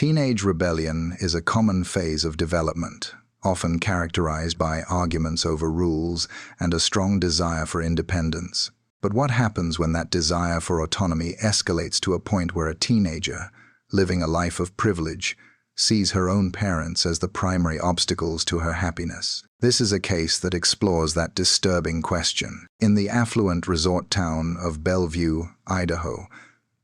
Teenage rebellion is a common phase of development, often characterized by arguments over rules and a strong desire for independence. But what happens when that desire for autonomy escalates to a point where a teenager, living a life of privilege, sees her own parents as the primary obstacles to her happiness? This is a case that explores that disturbing question. In the affluent resort town of Bellevue, Idaho,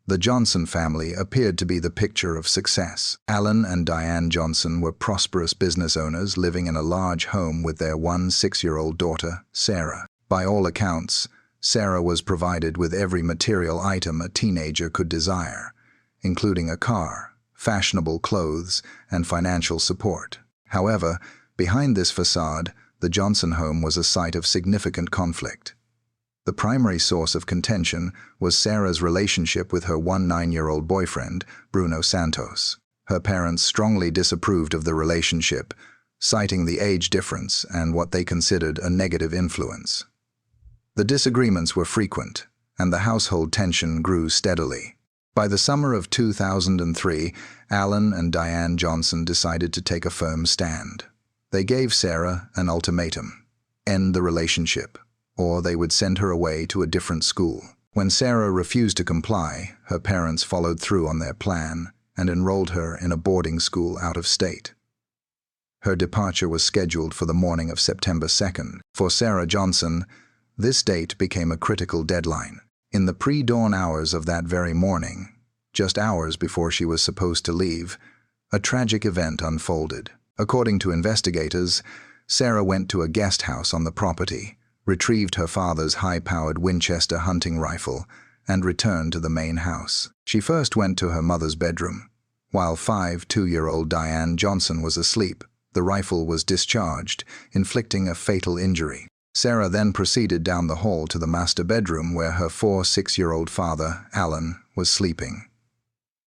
the Johnson family appeared to be the picture of success. Alan and Diane Johnson were prosperous business owners living in a large home with their 6-year-old daughter, Sarah. By all accounts, Sarah was provided with every material item a teenager could desire, including a car, fashionable clothes, and financial support. However, behind this facade, the Johnson home was a site of significant conflict. The primary source of contention was Sarah's relationship with her 9-year-old boyfriend, Bruno Santos. Her parents strongly disapproved of the relationship, citing the age difference and what they considered a negative influence. The disagreements were frequent, and the household tension grew steadily. By the summer of 2003, Alan and Diane Johnson decided to take a firm stand. They gave Sarah an ultimatum: end the relationship, or they would send her away to a different school. When Sarah refused to comply, her parents followed through on their plan and enrolled her in a boarding school out of state. Her departure was scheduled for the morning of September 2nd. For Sarah Johnson, this date became a critical deadline. In the pre-dawn hours of that very morning, just hours before she was supposed to leave, a tragic event unfolded. According to investigators, Sarah went to a guest house on the property, retrieved her father's high-powered Winchester hunting rifle, and returned to the main house. She first went to her mother's bedroom. While 2-year-old Diane Johnson was asleep, the rifle was discharged, inflicting a fatal injury. Sarah then proceeded down the hall to the master bedroom where her 6-year-old father, Alan, was sleeping.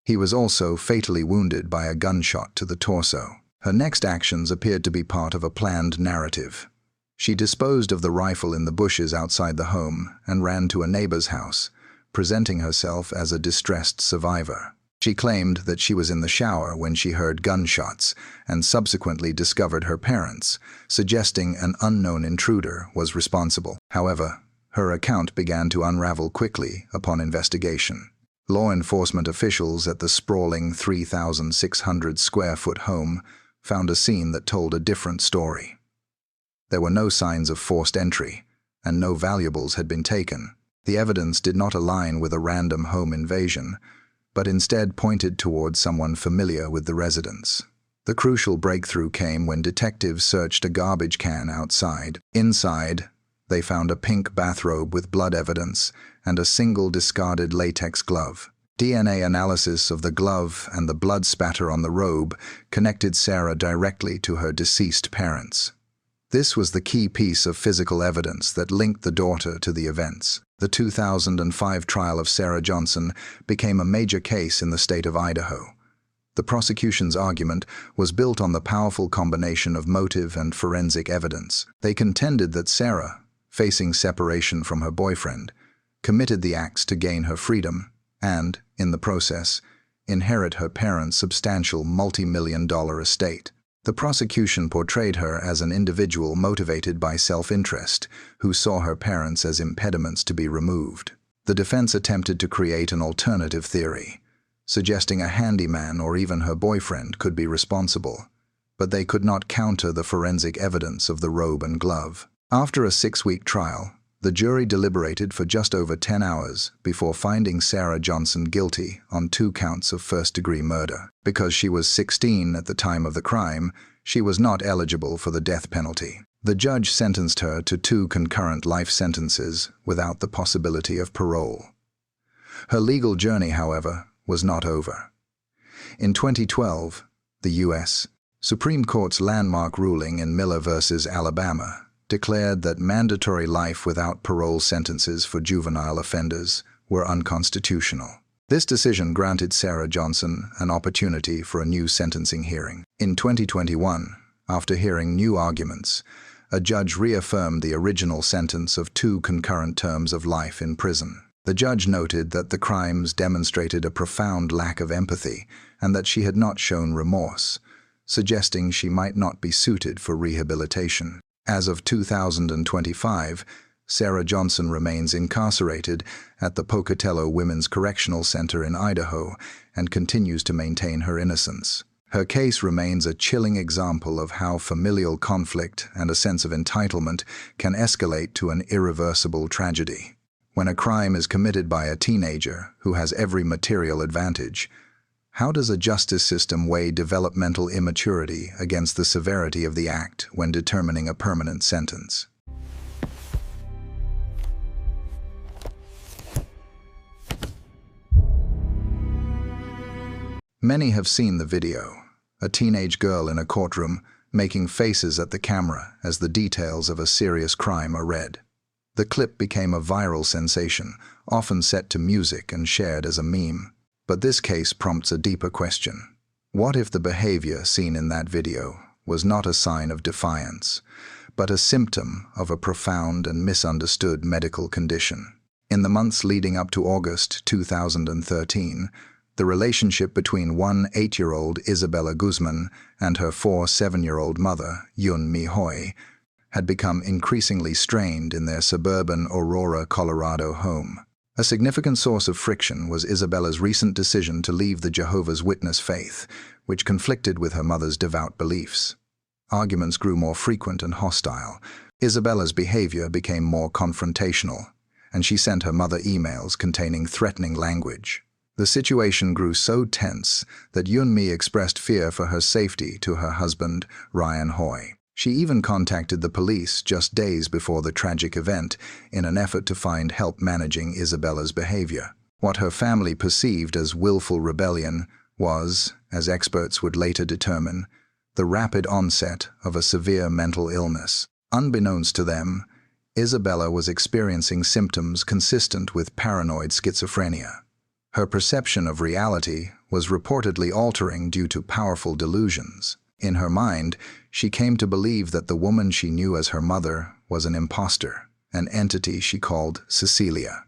He was also fatally wounded by a gunshot to the torso. Her next actions appeared to be part of a planned narrative. She disposed of the rifle in the bushes outside the home and ran to a neighbor's house, presenting herself as a distressed survivor. She claimed that she was in the shower when she heard gunshots and subsequently discovered her parents, suggesting an unknown intruder was responsible. However, her account began to unravel quickly upon investigation. Law enforcement officials at the sprawling 3,600-square-foot home found a scene that told a different story. There were no signs of forced entry, and no valuables had been taken. The evidence did not align with a random home invasion, but instead pointed towards someone familiar with the residence. The crucial breakthrough came when detectives searched a garbage can outside. Inside, they found a pink bathrobe with blood evidence and a single discarded latex glove. DNA analysis of the glove and the blood spatter on the robe connected Sarah directly to her deceased parents. This was the key piece of physical evidence that linked the daughter to the events. The 2005 trial of Sarah Johnson became a major case in the state of Idaho. The prosecution's argument was built on the powerful combination of motive and forensic evidence. They contended that Sarah, facing separation from her boyfriend, committed the acts to gain her freedom and, in the process, inherit her parents' substantial multi-million-dollar estate. The prosecution portrayed her as an individual motivated by self-interest, who saw her parents as impediments to be removed. The defense attempted to create an alternative theory, suggesting a handyman or even her boyfriend could be responsible, but they could not counter the forensic evidence of the robe and glove. After a 6-week trial, the jury deliberated for just over 10 hours before finding Sarah Johnson guilty on 2 counts of first-degree murder. Because she was 16 at the time of the crime, she was not eligible for the death penalty. The judge sentenced her to 2 concurrent life sentences without the possibility of parole. Her legal journey, however, was not over. In 2012, the U.S. Supreme Court's landmark ruling in Miller v. Alabama declared that mandatory life without parole sentences for juvenile offenders were unconstitutional. This decision granted Sarah Johnson an opportunity for a new sentencing hearing. In 2021, after hearing new arguments, a judge reaffirmed the original sentence of 2 concurrent terms of life in prison. The judge noted that the crimes demonstrated a profound lack of empathy and that she had not shown remorse, suggesting she might not be suited for rehabilitation. As of 2025, Sarah Johnson remains incarcerated at the Pocatello Women's Correctional Center in Idaho and continues to maintain her innocence. Her case remains a chilling example of how familial conflict and a sense of entitlement can escalate to an irreversible tragedy. When a crime is committed by a teenager who has every material advantage, how does a justice system weigh developmental immaturity against the severity of the act when determining a permanent sentence? Many have seen the video, a teenage girl in a courtroom making faces at the camera as the details of a serious crime are read. The clip became a viral sensation, often set to music and shared as a meme. But this case prompts a deeper question. What if the behavior seen in that video was not a sign of defiance, but a symptom of a profound and misunderstood medical condition? In the months leading up to August 2013, the relationship between one 8-year-old Isabella Guzman and her 4 7-year-old mother, Yun Mi Hoi, had become increasingly strained in their suburban Aurora, Colorado home. A significant source of friction was Isabella's recent decision to leave the Jehovah's Witness faith, which conflicted with her mother's devout beliefs. Arguments grew more frequent and hostile. Isabella's behavior became more confrontational, and she sent her mother emails containing threatening language. The situation grew so tense that Yunmi expressed fear for her safety to her husband, Ryan Hoi. She even contacted the police just days before the tragic event in an effort to find help managing Isabella's behavior. What her family perceived as willful rebellion was, as experts would later determine, the rapid onset of a severe mental illness. Unbeknownst to them, Isabella was experiencing symptoms consistent with paranoid schizophrenia. Her perception of reality was reportedly altering due to powerful delusions. In her mind, she came to believe that the woman she knew as her mother was an imposter, an entity she called Cecilia.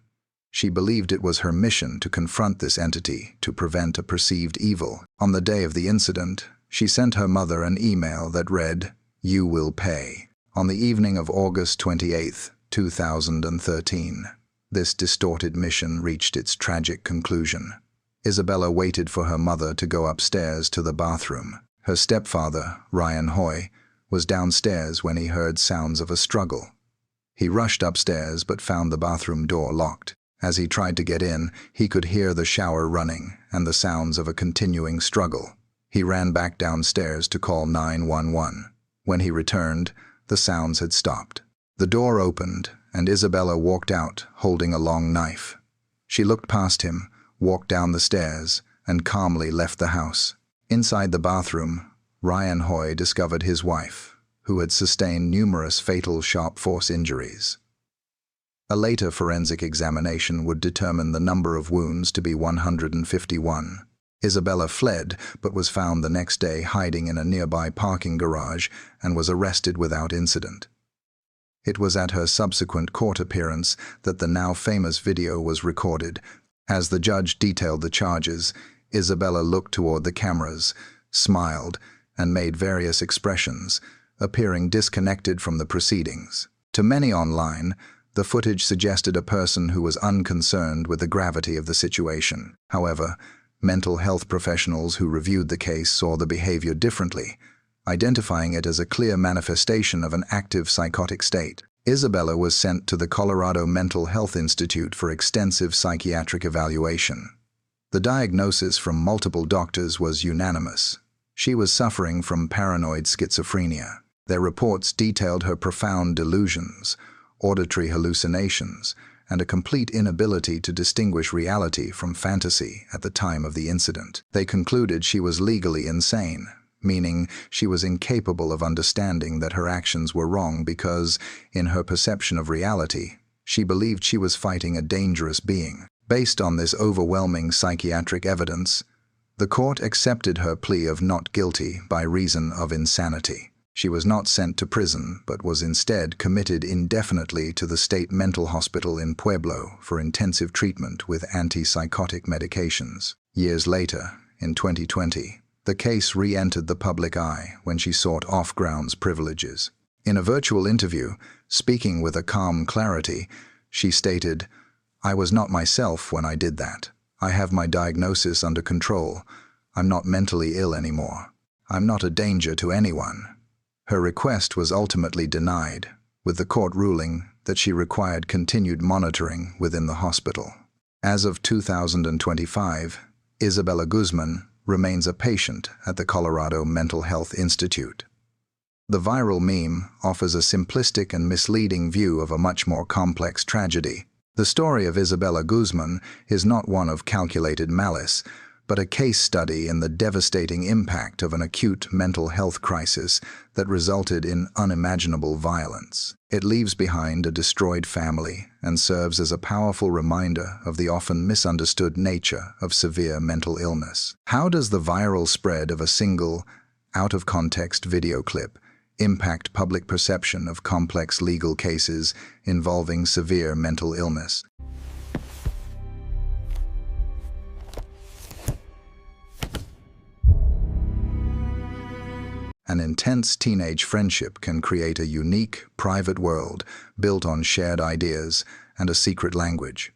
She believed it was her mission to confront this entity to prevent a perceived evil. On the day of the incident, she sent her mother an email that read, "You will pay." On the evening of August 28, 2013, this distorted mission reached its tragic conclusion. Isabella waited for her mother to go upstairs to the bathroom. Her stepfather, Ryan Hoi, was downstairs when he heard sounds of a struggle. He rushed upstairs but found the bathroom door locked. As he tried to get in, he could hear the shower running and the sounds of a continuing struggle. He ran back downstairs to call 911. When he returned, the sounds had stopped. The door opened, and Isabella walked out holding a long knife. She looked past him, walked down the stairs, and calmly left the house. Inside the bathroom, Ryan Hoi discovered his wife, who had sustained numerous fatal sharp force injuries. A later forensic examination would determine the number of wounds to be 151. Isabella fled, but was found the next day hiding in a nearby parking garage and was arrested without incident. It was at her subsequent court appearance that the now famous video was recorded. As the judge detailed the charges, Isabella looked toward the cameras, smiled, and made various expressions, appearing disconnected from the proceedings. To many online, the footage suggested a person who was unconcerned with the gravity of the situation. However, mental health professionals who reviewed the case saw the behavior differently, identifying it as a clear manifestation of an active psychotic state. Isabella was sent to the Colorado Mental Health Institute for extensive psychiatric evaluation. The diagnosis from multiple doctors was unanimous. She was suffering from paranoid schizophrenia. Their reports detailed her profound delusions, auditory hallucinations, and a complete inability to distinguish reality from fantasy at the time of the incident. They concluded she was legally insane, meaning she was incapable of understanding that her actions were wrong because, in her perception of reality, she believed she was fighting a dangerous being. Based on this overwhelming psychiatric evidence, the court accepted her plea of not guilty by reason of insanity. She was not sent to prison, but was instead committed indefinitely to the state mental hospital in Pueblo for intensive treatment with antipsychotic medications. Years later, in 2020, the case re-entered the public eye when she sought off-grounds privileges. In a virtual interview, speaking with a calm clarity, she stated, "I was not myself when I did that. I have my diagnosis under control. I'm not mentally ill anymore. I'm not a danger to anyone." Her request was ultimately denied, with the court ruling that she required continued monitoring within the hospital. As of 2025, Isabella Guzman remains a patient at the Colorado Mental Health Institute. The viral meme offers a simplistic and misleading view of a much more complex tragedy. The story of Isabella Guzman is not one of calculated malice, but a case study in the devastating impact of an acute mental health crisis that resulted in unimaginable violence. It leaves behind a destroyed family and serves as a powerful reminder of the often misunderstood nature of severe mental illness. How does the viral spread of a single, out-of-context video clip impact public perception of complex legal cases involving severe mental illness? An intense teenage friendship can create a unique, private world built on shared ideas and a secret language.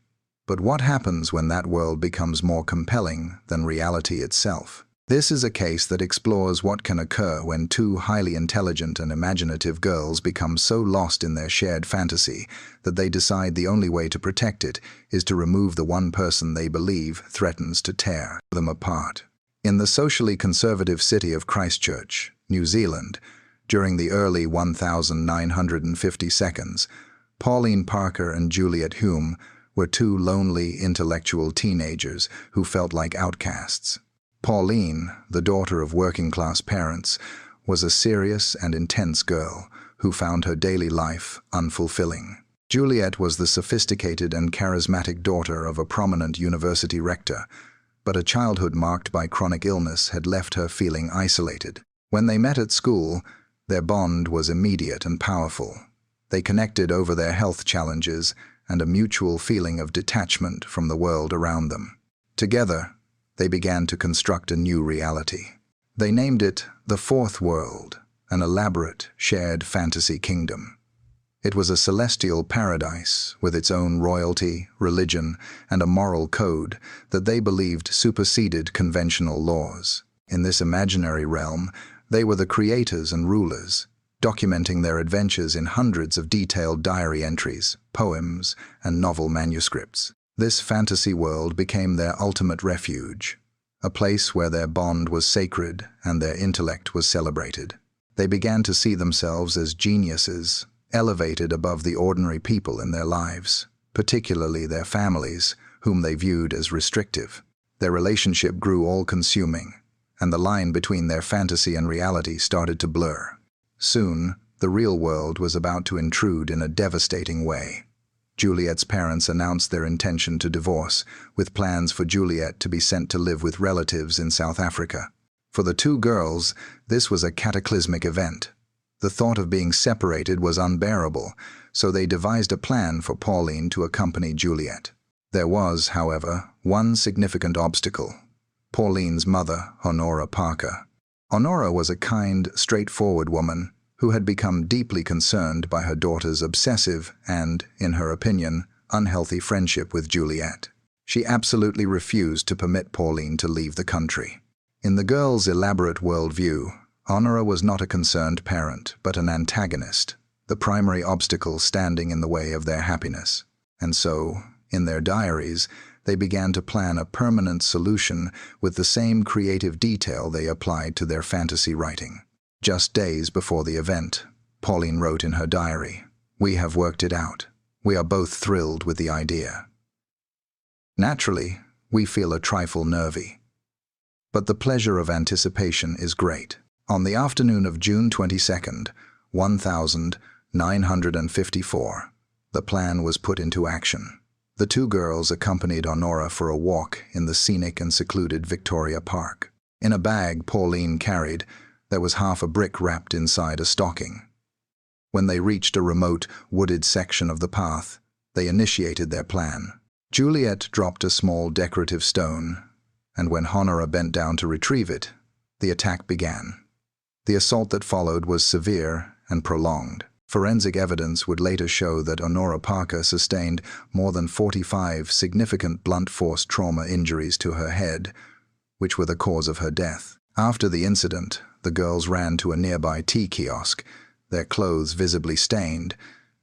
But what happens when that world becomes more compelling than reality itself? This is a case that explores what can occur when two highly intelligent and imaginative girls become so lost in their shared fantasy that they decide the only way to protect it is to remove the one person they believe threatens to tear them apart. In the socially conservative city of Christchurch, New Zealand, during the early 1950s, Pauline Parker and Juliet Hume were two lonely, intellectual teenagers who felt like outcasts. Pauline, the daughter of working-class parents, was a serious and intense girl who found her daily life unfulfilling. Juliet was the sophisticated and charismatic daughter of a prominent university rector, but a childhood marked by chronic illness had left her feeling isolated. When they met at school, their bond was immediate and powerful. They connected over their health challenges and a mutual feeling of detachment from the world around them. Together, they began to construct a new reality. They named it the Fourth World, an elaborate, shared fantasy kingdom. It was a celestial paradise with its own royalty, religion, and a moral code that they believed superseded conventional laws. In this imaginary realm, they were the creators and rulers, documenting their adventures in hundreds of detailed diary entries, poems, and novel manuscripts. This fantasy world became their ultimate refuge, a place where their bond was sacred and their intellect was celebrated. They began to see themselves as geniuses, elevated above the ordinary people in their lives, particularly their families, whom they viewed as restrictive. Their relationship grew all-consuming, and the line between their fantasy and reality started to blur. Soon, the real world was about to intrude in a devastating way. Juliet's parents announced their intention to divorce, with plans for Juliet to be sent to live with relatives in South Africa. For the two girls, this was a cataclysmic event. The thought of being separated was unbearable, so they devised a plan for Pauline to accompany Juliet. There was, however, one significant obstacle: Pauline's mother, Honora Parker. Honora was a kind, straightforward woman who had become deeply concerned by her daughter's obsessive and, in her opinion, unhealthy friendship with Juliet. She absolutely refused to permit Pauline to leave the country. In the girls' elaborate worldview, Honora was not a concerned parent, but an antagonist, the primary obstacle standing in the way of their happiness. And so, in their diaries, they began to plan a permanent solution with the same creative detail they applied to their fantasy writing. Just days before the event, Pauline wrote in her diary, "We have worked it out. We are both thrilled with the idea." Naturally, we feel a trifle nervy. But the pleasure of anticipation is great. On the afternoon of June 22nd, 1954, the plan was put into action. The two girls accompanied Honora for a walk in the scenic and secluded Victoria Park. In a bag Pauline carried, there was half a brick wrapped inside a stocking. When they reached a remote, wooded section of the path, they initiated their plan. Juliet dropped a small decorative stone, and when Honora bent down to retrieve it, the attack began. The assault that followed was severe and prolonged. Forensic evidence would later show that Honora Parker sustained more than 45 significant blunt force trauma injuries to her head, which were the cause of her death. After the incident, the girls ran to a nearby tea kiosk, their clothes visibly stained,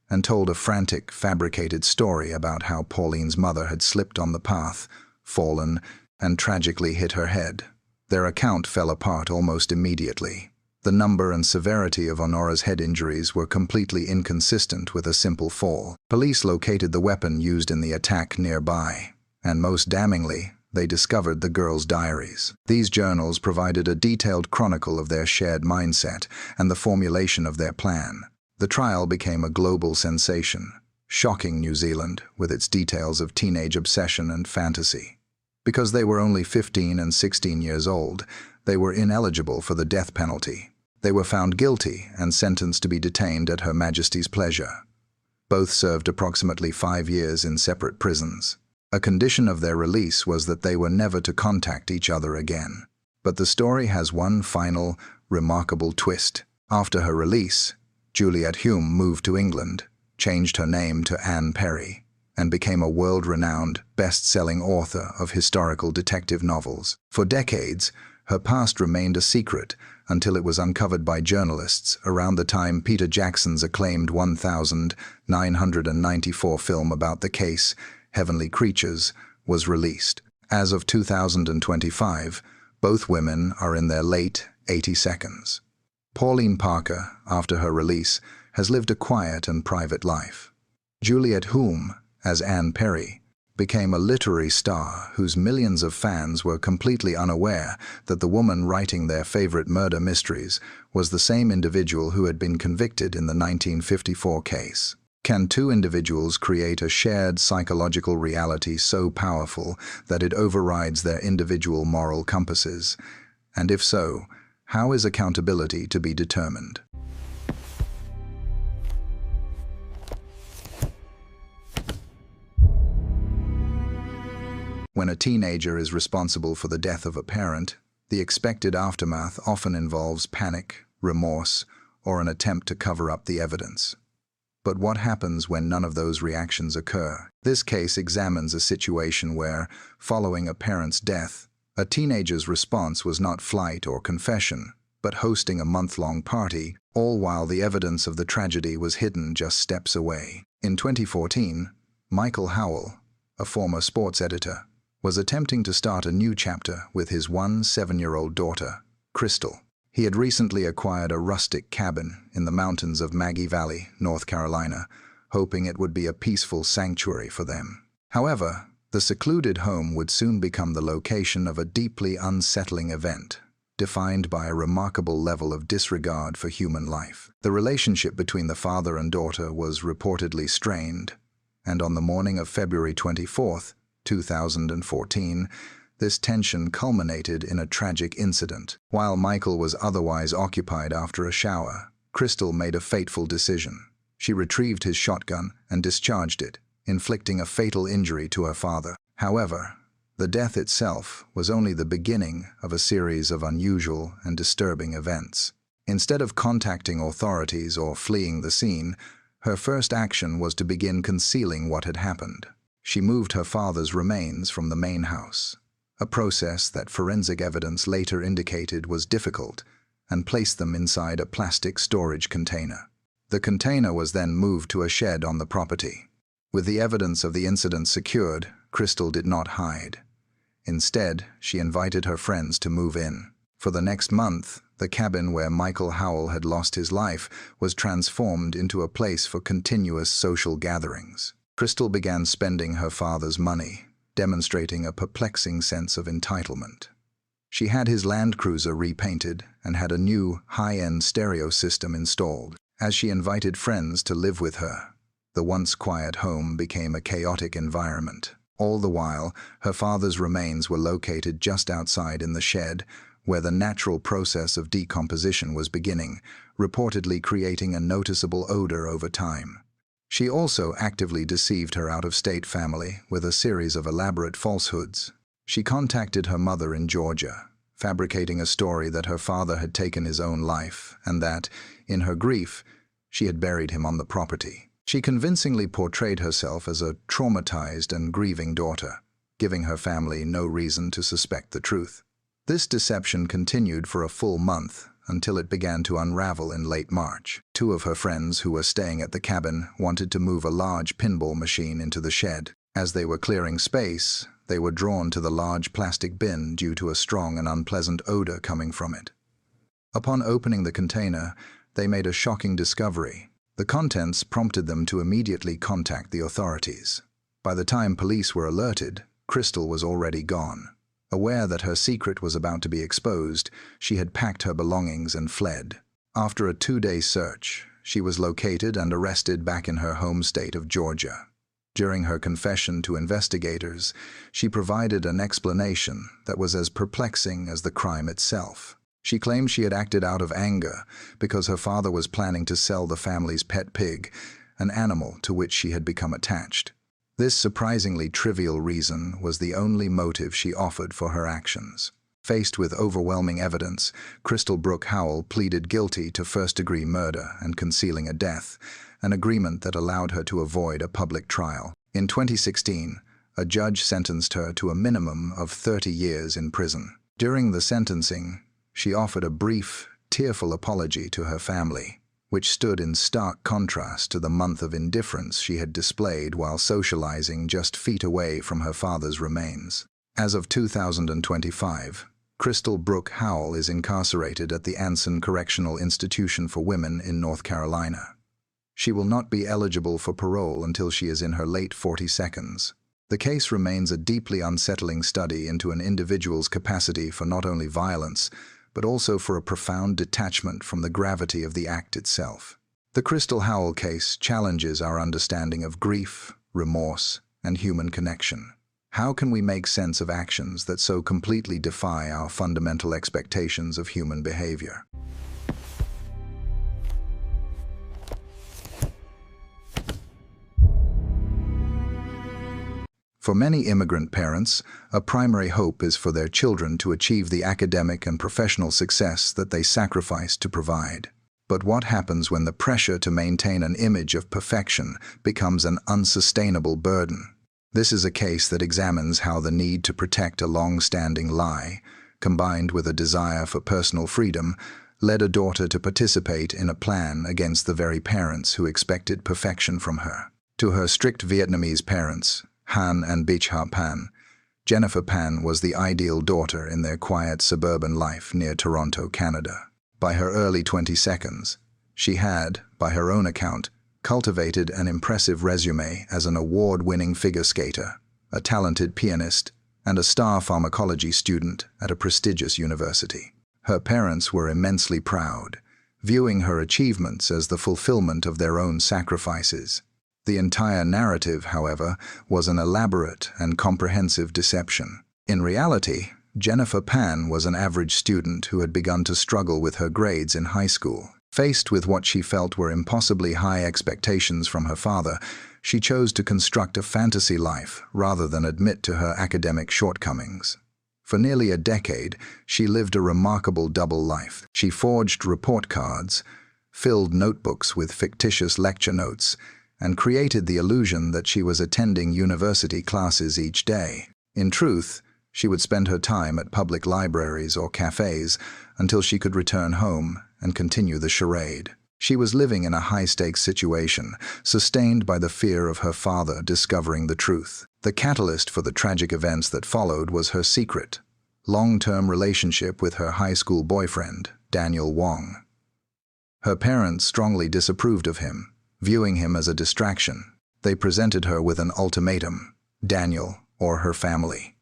and told a frantic, fabricated story about how Pauline's mother had slipped on the path, fallen, and tragically hit her head. Their account fell apart almost immediately. The number and severity of Honora's head injuries were completely inconsistent with a simple fall. Police located the weapon used in the attack nearby, and most damningly, they discovered the girls' diaries. These journals provided a detailed chronicle of their shared mindset and the formulation of their plan. The trial became a global sensation, shocking New Zealand with its details of teenage obsession and fantasy. Because they were only 15 and 16 years old, they were ineligible for the death penalty. They were found guilty and sentenced to be detained at Her Majesty's pleasure. Both served approximately 5 years in separate prisons. A condition of their release was that they were never to contact each other again. But the story has one final, remarkable twist. After her release, Juliet Hume moved to England, changed her name to Anne Perry, and became a world-renowned, best-selling author of historical detective novels. For decades, her past remained a secret until it was uncovered by journalists around the time Peter Jackson's acclaimed 1994 film about the case, Heavenly Creatures, was released. As of 2025, both women are in their late 82s. Pauline Parker, after her release, has lived a quiet and private life. Juliet Hume, as Anne Perry, became a literary star whose millions of fans were completely unaware that the woman writing their favorite murder mysteries was the same individual who had been convicted in the 1954 case. Can two individuals create a shared psychological reality so powerful that it overrides their individual moral compasses? And if so, how is accountability to be determined? When a teenager is responsible for the death of a parent, the expected aftermath often involves panic, remorse, or an attempt to cover up the evidence. But what happens when none of those reactions occur? This case examines a situation where, following a parent's death, a teenager's response was not flight or confession, but hosting a month-long party, all while the evidence of the tragedy was hidden just steps away. In 2014, Michael Howell, a former sports editor, was attempting to start a new chapter with his 7-year-old daughter, Crystal. He had recently acquired a rustic cabin in the mountains of Maggie Valley, North Carolina, hoping it would be a peaceful sanctuary for them. However, the secluded home would soon become the location of a deeply unsettling event, defined by a remarkable level of disregard for human life. The relationship between the father and daughter was reportedly strained, and on the morning of February 24, 2014, this tension culminated in a tragic incident. While Michael was otherwise occupied after a shower, Crystal made a fateful decision. She retrieved his shotgun and discharged it, inflicting a fatal injury to her father. However, the death itself was only the beginning of a series of unusual and disturbing events. Instead of contacting authorities or fleeing the scene, her first action was to begin concealing what had happened. She moved her father's remains from the main house, a process that forensic evidence later indicated was difficult, and placed them inside a plastic storage container. The container was then moved to a shed on the property. With the evidence of the incident secured, Crystal did not hide. Instead, she invited her friends to move in. For the next month, the cabin where Michael Howell had lost his life was transformed into a place for continuous social gatherings. Crystal began spending her father's money, demonstrating a perplexing sense of entitlement. She had his Land Cruiser repainted and had a new, high-end stereo system installed. As she invited friends to live with her, the once quiet home became a chaotic environment. All the while, her father's remains were located just outside in the shed, where the natural process of decomposition was beginning, reportedly creating a noticeable odor over time. She also actively deceived her out-of-state family with a series of elaborate falsehoods. She contacted her mother in Georgia, fabricating a story that her father had taken his own life and that, in her grief, she had buried him on the property. She convincingly portrayed herself as a traumatized and grieving daughter, giving her family no reason to suspect the truth. This deception continued for a full month until it began to unravel in late March. Two of her friends who were staying at the cabin wanted to move a large pinball machine into the shed. As they were clearing space, they were drawn to the large plastic bin due to a strong and unpleasant odor coming from it. Upon opening the container, they made a shocking discovery. The contents prompted them to immediately contact the authorities. By the time police were alerted, Crystal was already gone. Aware that her secret was about to be exposed, she had packed her belongings and fled. After a 2-day search, she was located and arrested back in her home state of Georgia. During her confession to investigators, she provided an explanation that was as perplexing as the crime itself. She claimed she had acted out of anger because her father was planning to sell the family's pet pig, an animal to which she had become attached. This surprisingly trivial reason was the only motive she offered for her actions. Faced with overwhelming evidence, Crystal Brooke Howell pleaded guilty to first-degree murder and concealing a death, an agreement that allowed her to avoid a public trial. In 2016, a judge sentenced her to a minimum of 30 years in prison. During the sentencing, she offered a brief, tearful apology to her family, which stood in stark contrast to the month of indifference she had displayed while socializing just feet away from her father's remains. As of 2025, Crystal Brooke Howell is incarcerated at the Anson Correctional Institution for Women in North Carolina. She will not be eligible for parole until she is in her late 40s. The case remains a deeply unsettling study into an individual's capacity for not only violence, but also for a profound detachment from the gravity of the act itself. The Crystal Howell case challenges our understanding of grief, remorse, and human connection. How can we make sense of actions that so completely defy our fundamental expectations of human behavior? For many immigrant parents, a primary hope is for their children to achieve the academic and professional success that they sacrifice to provide. But what happens when the pressure to maintain an image of perfection becomes an unsustainable burden? This is a case that examines how the need to protect a long-standing lie, combined with a desire for personal freedom, led a daughter to participate in a plan against the very parents who expected perfection from her. To her strict Vietnamese parents, Han and Bich Ha Pan, Jennifer Pan was the ideal daughter in their quiet suburban life near Toronto, Canada. By her early 22s, she had, by her own account, cultivated an impressive resume as an award-winning figure skater, a talented pianist, and a star pharmacology student at a prestigious university. Her parents were immensely proud, viewing her achievements as the fulfillment of their own sacrifices. The entire narrative, however, was an elaborate and comprehensive deception. In reality, Jennifer Pan was an average student who had begun to struggle with her grades in high school. Faced with what she felt were impossibly high expectations from her father, she chose to construct a fantasy life rather than admit to her academic shortcomings. For nearly a decade, she lived a remarkable double life. She forged report cards, filled notebooks with fictitious lecture notes, and created the illusion that she was attending university classes each day. In truth, she would spend her time at public libraries or cafes until she could return home and continue the charade. She was living in a high-stakes situation, sustained by the fear of her father discovering the truth. The catalyst for the tragic events that followed was her secret, long-term relationship with her high school boyfriend, Daniel Wong. Her parents strongly disapproved of him, viewing him as a distraction. They presented her with an ultimatum: Daniel or her family.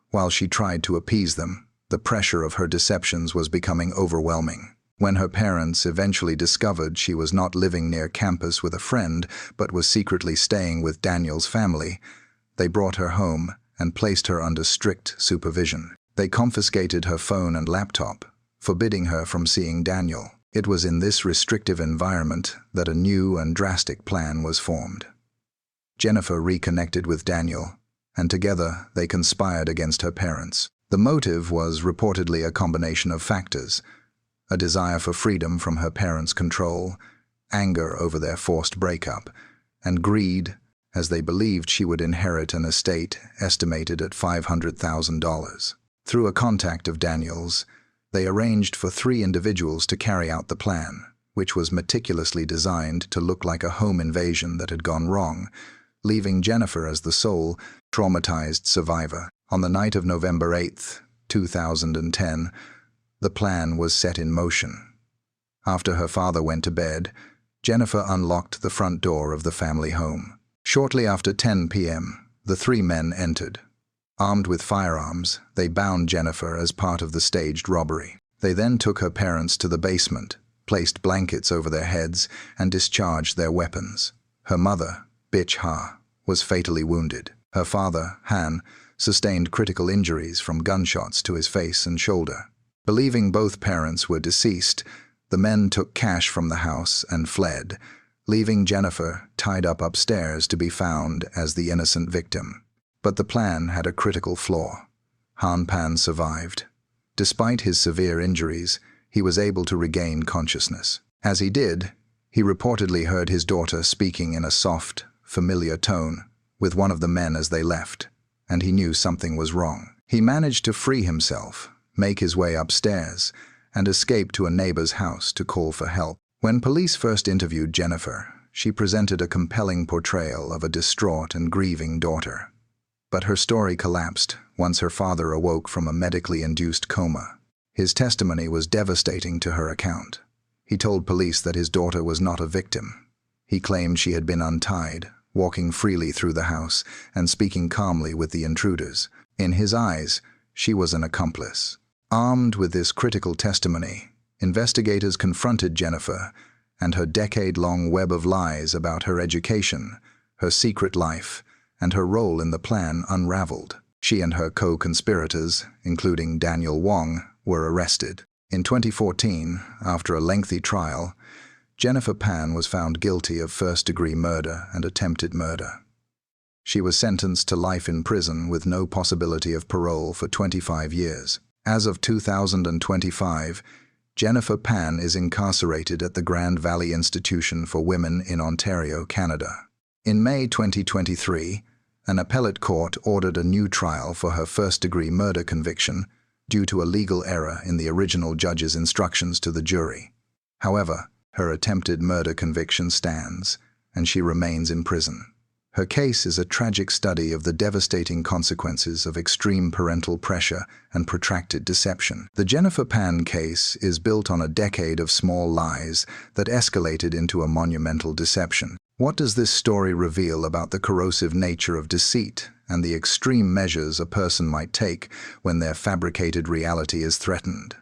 While she tried to appease them, the pressure of her deceptions was becoming overwhelming. When her parents eventually discovered she was not living near campus with a friend, but was secretly staying with Daniel's family, they brought her home and placed her under strict supervision. They confiscated her phone and laptop, forbidding her from seeing Daniel. It was in this restrictive environment that a new and drastic plan was formed. Jennifer reconnected with Daniel, and together they conspired against her parents. The motive was reportedly a combination of factors: a desire for freedom from her parents' control, anger over their forced breakup, and greed, as they believed she would inherit an estate estimated at $500,000. Through a contact of Daniel's, they arranged for 3 individuals to carry out the plan, which was meticulously designed to look like a home invasion that had gone wrong, leaving Jennifer as the sole, traumatized survivor. On the night of November 8, 2010, the plan was set in motion. After her father went to bed, Jennifer unlocked the front door of the family home. Shortly after 10 p.m., the 3 men entered. Armed with firearms, they bound Jennifer as part of the staged robbery. They then took her parents to the basement, placed blankets over their heads, and discharged their weapons. Her mother, Bitch Ha, was fatally wounded. Her father, Han, sustained critical injuries from gunshots to his face and shoulder. Believing both parents were deceased, the men took cash from the house and fled, leaving Jennifer tied up upstairs to be found as the innocent victim. But the plan had a critical flaw. Han Pan survived. Despite his severe injuries, he was able to regain consciousness. As he did, he reportedly heard his daughter speaking in a soft, familiar tone with one of the men as they left, and he knew something was wrong. He managed to free himself, make his way upstairs, and escape to a neighbor's house to call for help. When police first interviewed Jennifer, she presented a compelling portrayal of a distraught and grieving daughter. But her story collapsed once her father awoke from a medically induced coma. His testimony was devastating to her account. He told police that his daughter was not a victim. He claimed she had been untied, walking freely through the house and speaking calmly with the intruders. In his eyes, she was an accomplice. Armed with this critical testimony, investigators confronted Jennifer and her decade-long web of lies about her education, her secret life, and her role in the plan unraveled. She and her co-conspirators, including Daniel Wong, were arrested. In 2014, after a lengthy trial, Jennifer Pan was found guilty of first-degree murder and attempted murder. She was sentenced to life in prison with no possibility of parole for 25 years. As of 2025, Jennifer Pan is incarcerated at the Grand Valley Institution for Women in Ontario, Canada. In May 2023, an appellate court ordered a new trial for her first-degree murder conviction due to a legal error in the original judge's instructions to the jury. However, her attempted murder conviction stands, and she remains in prison. Her case is a tragic study of the devastating consequences of extreme parental pressure and protracted deception. The Jennifer Pan case is built on a decade of small lies that escalated into a monumental deception. What does this story reveal about the corrosive nature of deceit and the extreme measures a person might take when their fabricated reality is threatened?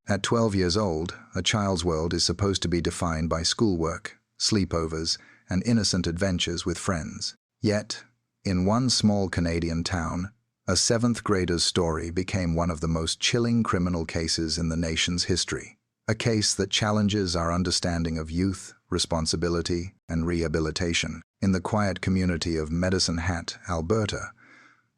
At 12 years old, a child's world is supposed to be defined by schoolwork, sleepovers, and innocent adventures with friends. Yet, in one small Canadian town, a 7th grader's story became one of the most chilling criminal cases in the nation's history. A case that challenges our understanding of youth, responsibility, and rehabilitation. In the quiet community of Medicine Hat, Alberta,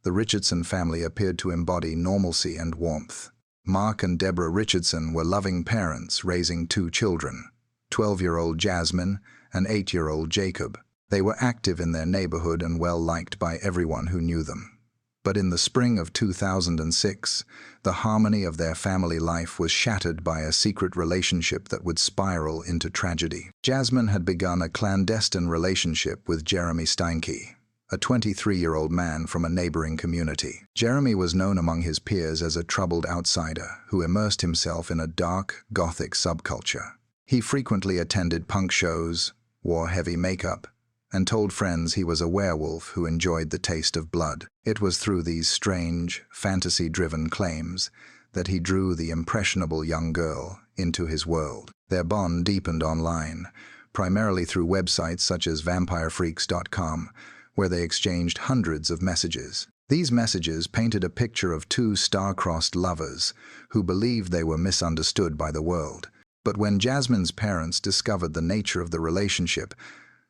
the Richardson family appeared to embody normalcy and warmth. Mark and Deborah Richardson were loving parents raising 2 children, 12-year-old Jasmine and 8-year-old Jacob. They were active in their neighborhood and well-liked by everyone who knew them. But in the spring of 2006, the harmony of their family life was shattered by a secret relationship that would spiral into tragedy. Jasmine had begun a clandestine relationship with Jeremy Steinke, a 23-year-old man from a neighboring community. Jeremy was known among his peers as a troubled outsider who immersed himself in a dark, gothic subculture. He frequently attended punk shows, wore heavy makeup, and told friends he was a werewolf who enjoyed the taste of blood. It was through these strange, fantasy-driven claims that he drew the impressionable young girl into his world. Their bond deepened online, primarily through websites such as vampirefreaks.com, where they exchanged hundreds of messages. These messages painted a picture of 2 star-crossed lovers who believed they were misunderstood by the world. But when Jasmine's parents discovered the nature of the relationship,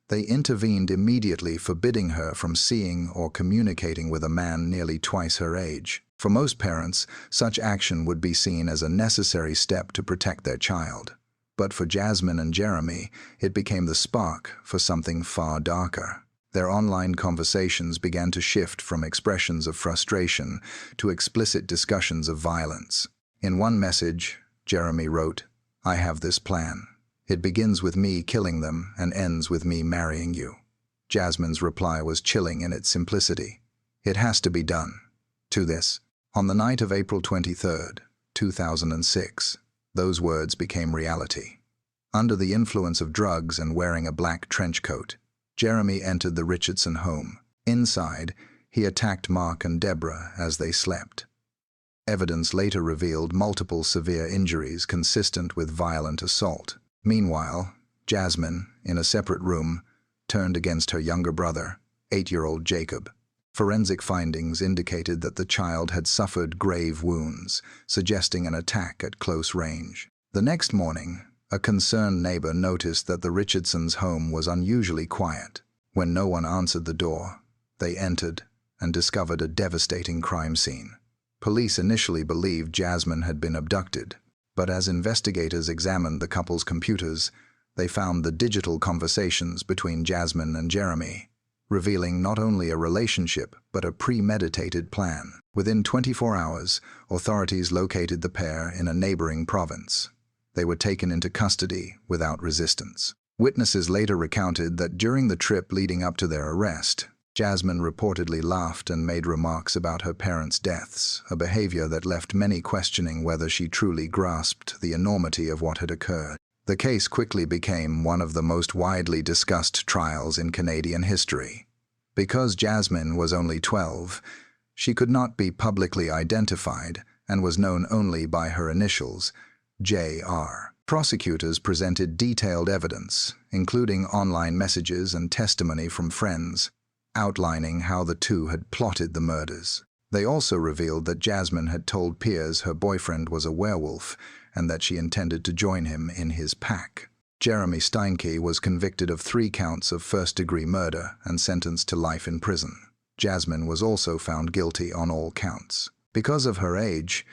they intervened immediately, forbidding her from seeing or communicating with a man nearly twice her age. For most parents, such action would be seen as a necessary step to protect their child. But for Jasmine and Jeremy, it became the spark for something far darker. Their online conversations began to shift from expressions of frustration to explicit discussions of violence. In one message, Jeremy wrote, "I have this plan. It begins with me killing them and ends with me marrying you." Jasmine's reply was chilling in its simplicity. "It has to be done." To this, on the night of April 23, 2006, those words became reality. Under the influence of drugs and wearing a black trench coat, Jeremy entered the Richardson home. Inside, he attacked Mark and Deborah as they slept. Evidence later revealed multiple severe injuries consistent with violent assault. Meanwhile, Jasmine, in a separate room, turned against her younger brother, 8-year-old Jacob. Forensic findings indicated that the child had suffered grave wounds, suggesting an attack at close range. The next morning, a concerned neighbor noticed that the Richardsons' home was unusually quiet. When no one answered the door, they entered and discovered a devastating crime scene. Police initially believed Jasmine had been abducted, but as investigators examined the couple's computers, they found the digital conversations between Jasmine and Jeremy, revealing not only a relationship but a premeditated plan. Within 24 hours, authorities located the pair in a neighboring province. They were taken into custody without resistance. Witnesses later recounted that during the trip leading up to their arrest, Jasmine reportedly laughed and made remarks about her parents' deaths, a behavior that left many questioning whether she truly grasped the enormity of what had occurred. The case quickly became one of the most widely discussed trials in Canadian history. Because Jasmine was only 12, she could not be publicly identified and was known only by her initials, J.R. Prosecutors presented detailed evidence, including online messages and testimony from friends, outlining how the two had plotted the murders. They also revealed that Jasmine had told peers her boyfriend was a werewolf and that she intended to join him in his pack. Jeremy Steinke was convicted of 3 counts of first-degree murder and sentenced to life in prison. Jasmine was also found guilty on all counts. Because of her age,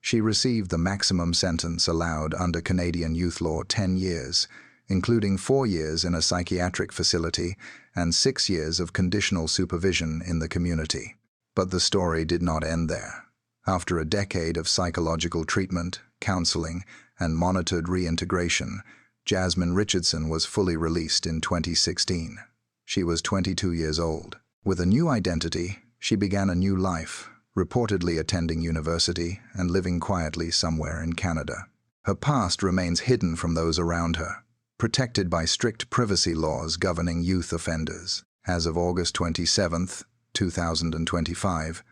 she received the maximum sentence allowed under Canadian youth law, 10 years, including 4 years in a psychiatric facility and 6 years of conditional supervision in the community. But the story did not end there. After a decade of psychological treatment, counseling, and monitored reintegration, Jasmine Richardson was fully released in 2016. She was 22 years old. With a new identity, she began a new life, reportedly attending university and living quietly somewhere in Canada. Her past remains hidden from those around her, protected by strict privacy laws governing youth offenders. As of August 27, 2025,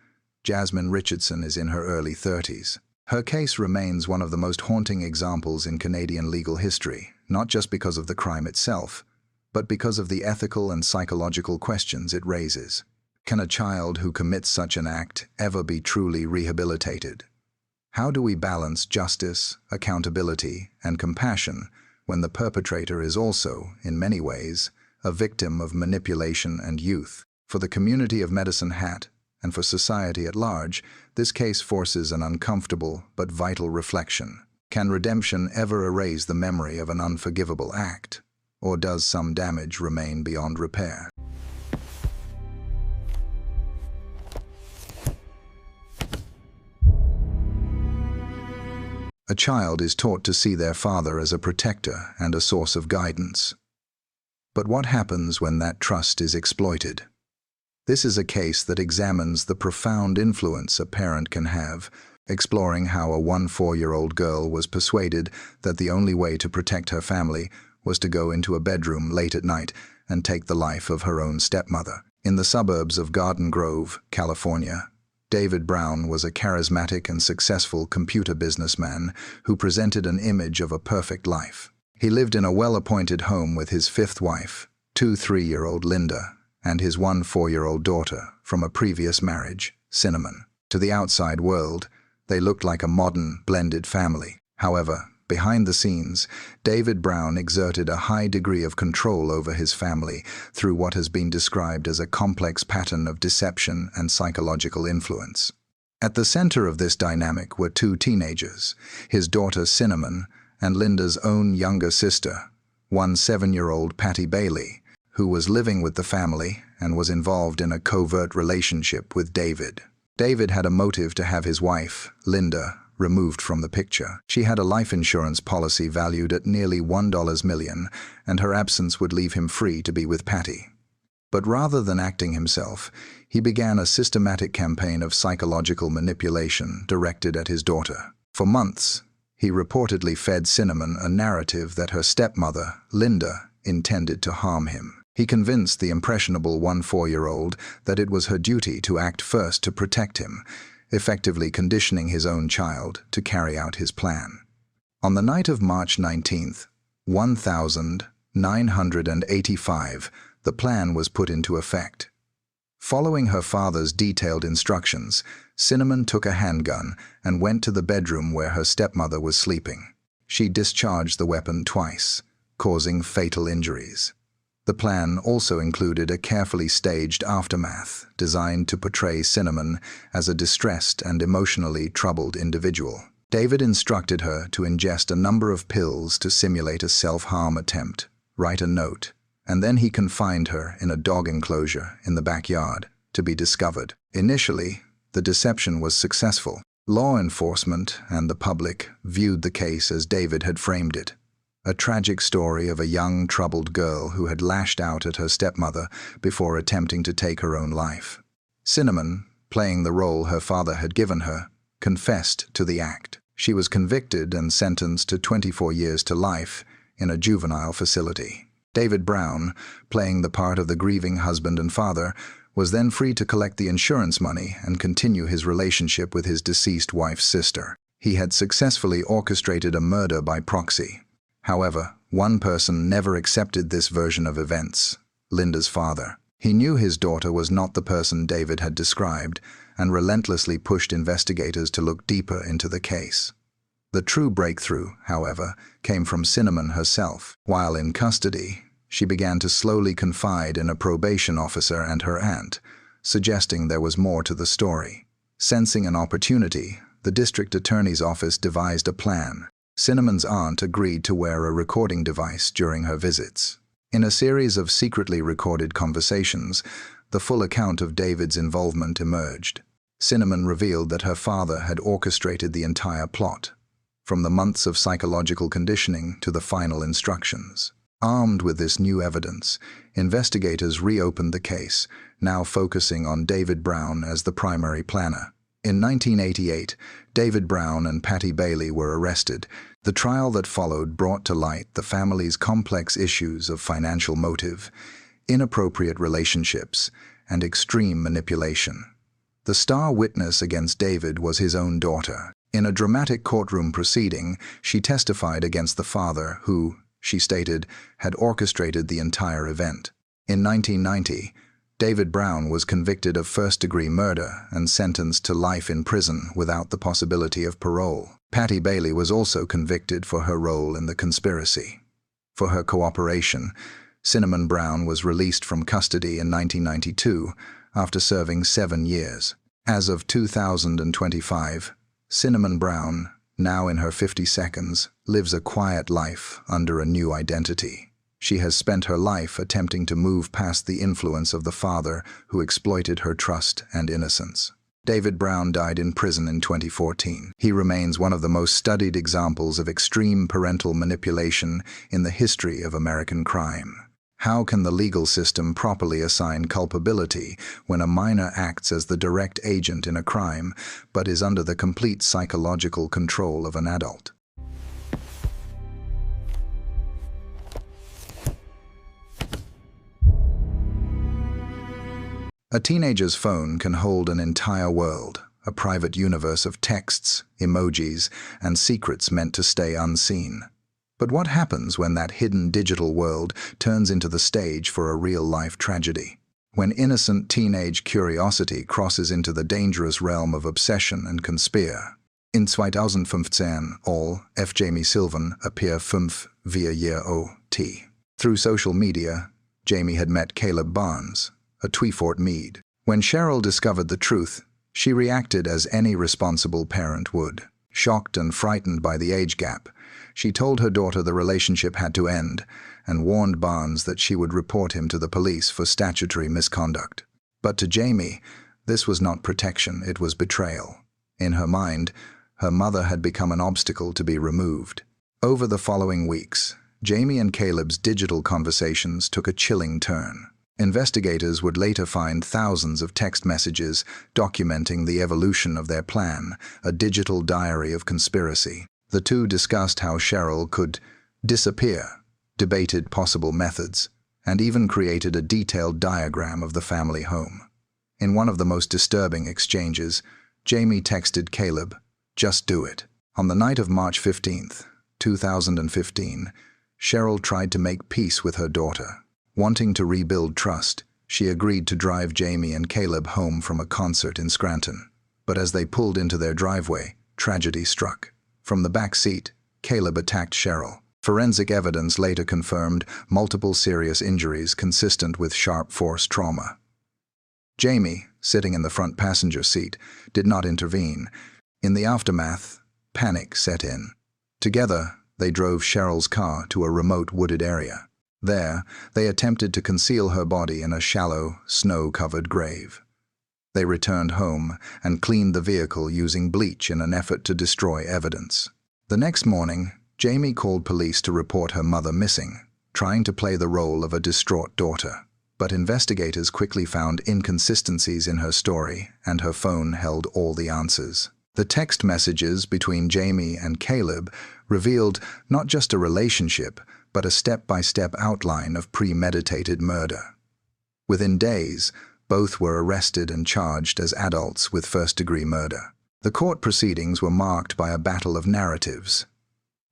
Jasmine Richardson is in her early 30s. Her case remains one of the most haunting examples in Canadian legal history, not just because of the crime itself, but because of the ethical and psychological questions it raises. Can a child who commits such an act ever be truly rehabilitated? How do we balance justice, accountability, and compassion when the perpetrator is also, in many ways, a victim of manipulation and youth? For the community of Medicine Hat, and for society at large, this case forces an uncomfortable but vital reflection. Can redemption ever erase the memory of an unforgivable act? Or does some damage remain beyond repair? A child is taught to see their father as a protector and a source of guidance. But what happens when that trust is exploited? This is a case that examines the profound influence a parent can have, exploring how a 4-year-old girl was persuaded that the only way to protect her family was to go into a bedroom late at night and take the life of her own stepmother. In the suburbs of Garden Grove, California, David Brown was a charismatic and successful computer businessman who presented an image of a perfect life. He lived in a well-appointed home with his 5th wife, 3-year-old Linda, and his 4-year-old daughter from a previous marriage, Cinnamon. To the outside world, they looked like a modern, blended family. However, Behind the scenes, David Brown exerted a high degree of control over his family through what has been described as a complex pattern of deception and psychological influence. At the center of this dynamic were two teenagers, his daughter Cinnamon and Linda's own younger sister, one 7-year-old Patty Bailey, who was living with the family and was involved in a covert relationship with David. David had a motive to have his wife, Linda, removed from the picture. She had a life insurance policy valued at nearly $1 million, and her absence would leave him free to be with Patty. But rather than acting himself, he began a systematic campaign of psychological manipulation directed at his daughter. For months, he reportedly fed Cinnamon a narrative that her stepmother, Linda, intended to harm him. He convinced the impressionable 4-year-old that it was her duty to act first to protect him, effectively conditioning his own child to carry out his plan. On the night of March 19, 1985, the plan was put into effect. Following her father's detailed instructions, Cinnamon took a handgun and went to the bedroom where her stepmother was sleeping. She discharged the weapon twice, causing fatal injuries. The plan also included a carefully staged aftermath designed to portray Cinnamon as a distressed and emotionally troubled individual. David instructed her to ingest a number of pills to simulate a self-harm attempt, write a note, and then he confined her in a dog enclosure in the backyard to be discovered. Initially, the deception was successful. Law enforcement and the public viewed the case as David had framed it. A tragic story of a young, troubled girl who had lashed out at her stepmother before attempting to take her own life. Cinnamon, playing the role her father had given her, confessed to the act. She was convicted and sentenced to 24 years to life in a juvenile facility. David Brown, playing the part of the grieving husband and father, was then free to collect the insurance money and continue his relationship with his deceased wife's sister. He had successfully orchestrated a murder by proxy. However, one person never accepted this version of events: Linda's father. He knew his daughter was not the person David had described and relentlessly pushed investigators to look deeper into the case. The true breakthrough, however, came from Cinnamon herself. While in custody, she began to slowly confide in a probation officer and her aunt, suggesting there was more to the story. Sensing an opportunity, the district attorney's office devised a plan. Cinnamon's aunt agreed to wear a recording device during her visits. In a series of secretly recorded conversations, the full account of David's involvement emerged. Cinnamon revealed that her father had orchestrated the entire plot, from the months of psychological conditioning to the final instructions. Armed with this new evidence, investigators reopened the case, now focusing on David Brown as the primary planner. In 1988, David Brown and Patty Bailey were arrested. The trial that followed brought to light the family's complex issues of financial motive, inappropriate relationships, and extreme manipulation. The star witness against David was his own daughter. In a dramatic courtroom proceeding, she testified against the father who, she stated, had orchestrated the entire event. In 1990, David Brown was convicted of first-degree murder and sentenced to life in prison without the possibility of parole. Patty Bailey was also convicted for her role in the conspiracy. For her cooperation, Cinnamon Brown was released from custody in 1992 after serving 7 years. As of 2025, Cinnamon Brown, now in her 52nd, lives a quiet life under a new identity. She has spent her life attempting to move past the influence of the father who exploited her trust and innocence. David Brown died in prison in 2014. He remains one of the most studied examples of extreme parental manipulation in the history of American crime. How can the legal system properly assign culpability when a minor acts as the direct agent in a crime but is under the complete psychological control of an adult? A teenager's phone can hold an entire world, a private universe of texts, emojis, and secrets meant to stay unseen. But what happens when that hidden digital world turns into the stage for a real-life tragedy? When innocent teenage curiosity crosses into the dangerous realm of obsession and conspire? In 2015 all F. Jamie Sylvan appear 5-4-Year-OT. Through social media, Jamie had met Caleb Barnes, a Twyford Mead. When Cheryl discovered the truth, she reacted as any responsible parent would. Shocked and frightened by the age gap, she told her daughter the relationship had to end and warned Barnes that she would report him to the police for statutory misconduct. But to Jamie, this was not protection, it was betrayal. In her mind, her mother had become an obstacle to be removed. Over the following weeks, Jamie and Caleb's digital conversations took a chilling turn. Investigators would later find thousands of text messages documenting the evolution of their plan, a digital diary of conspiracy. The two discussed how Cheryl could disappear, debated possible methods, and even created a detailed diagram of the family home. In one of the most disturbing exchanges, Jamie texted Caleb, "Just do it." On the night of March 15th, 2015, Cheryl tried to make peace with her daughter. Wanting to rebuild trust, she agreed to drive Jamie and Caleb home from a concert in Scranton. But as they pulled into their driveway, tragedy struck. From the back seat, Caleb attacked Cheryl. Forensic evidence later confirmed multiple serious injuries consistent with sharp force trauma. Jamie, sitting in the front passenger seat, did not intervene. In the aftermath, panic set in. Together, they drove Cheryl's car to a remote wooded area. There, they attempted to conceal her body in a shallow, snow-covered grave. They returned home and cleaned the vehicle using bleach in an effort to destroy evidence. The next morning, Jamie called police to report her mother missing, trying to play the role of a distraught daughter. But investigators quickly found inconsistencies in her story, and her phone held all the answers. The text messages between Jamie and Caleb revealed not just a relationship, but a step-by-step outline of premeditated murder. Within days, both were arrested and charged as adults with first-degree murder. The court proceedings were marked by a battle of narratives.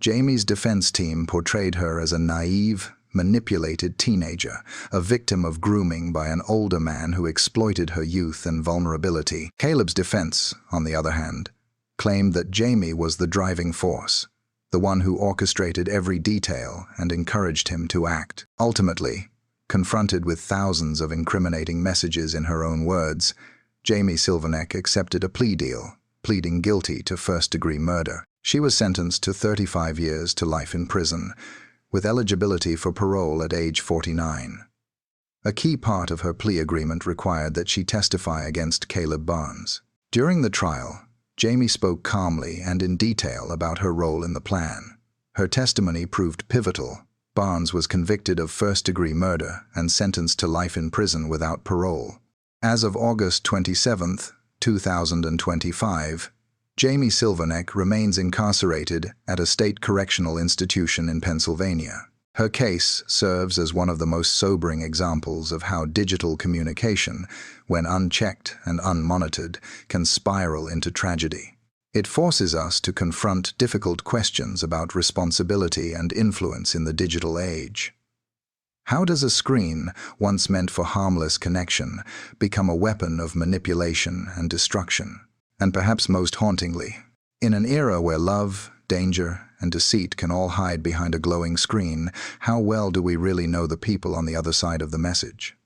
Jamie's defense team portrayed her as a naive, manipulated teenager, a victim of grooming by an older man who exploited her youth and vulnerability. Caleb's defense, on the other hand, claimed that Jamie was the driving force, the one who orchestrated every detail and encouraged him to act. Ultimately, confronted with thousands of incriminating messages in her own words, Jamie Sylvanek accepted a plea deal, pleading guilty to first-degree murder. She was sentenced to 35 years to life in prison, with eligibility for parole at age 49. A key part of her plea agreement required that she testify against Caleb Barnes. During the trial, Jamie spoke calmly and in detail about her role in the plan. Her testimony proved pivotal. Barnes was convicted of first-degree murder and sentenced to life in prison without parole. As of August 27, 2025, Jamie Sylvanek remains incarcerated at a state correctional institution in Pennsylvania. Her case serves as one of the most sobering examples of how digital communication, when unchecked and unmonitored, can spiral into tragedy. It forces us to confront difficult questions about responsibility and influence in the digital age. How does a screen, once meant for harmless connection, become a weapon of manipulation and destruction? And perhaps most hauntingly, in an era where love, danger, and deceit can all hide behind a glowing screen, how well do we really know the people on the other side of the message?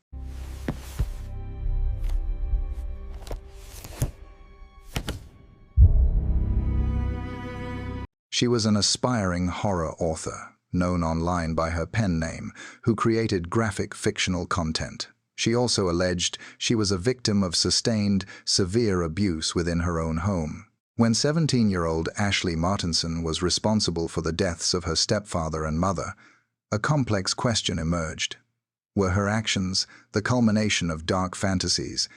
She was an aspiring horror author, known online by her pen name, who created graphic fictional content. She also alleged she was a victim of sustained, severe abuse within her own home. When 17-year-old Ashley Martinson was responsible for the deaths of her stepfather and mother, a complex question emerged. Were her actions the culmination of dark fantasies,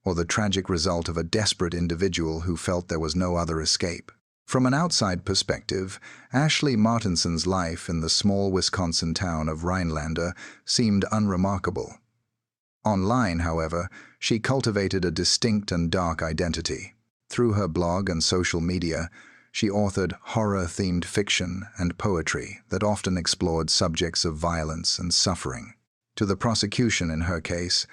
or the tragic result of a desperate individual who felt there was no other escape? From an outside perspective, Ashley Martinson's life in the small Wisconsin town of Rhinelander seemed unremarkable. Online, however, she cultivated a distinct and dark identity. Through her blog and social media, she authored horror-themed fiction and poetry that often explored subjects of violence and suffering. To the prosecution in her case,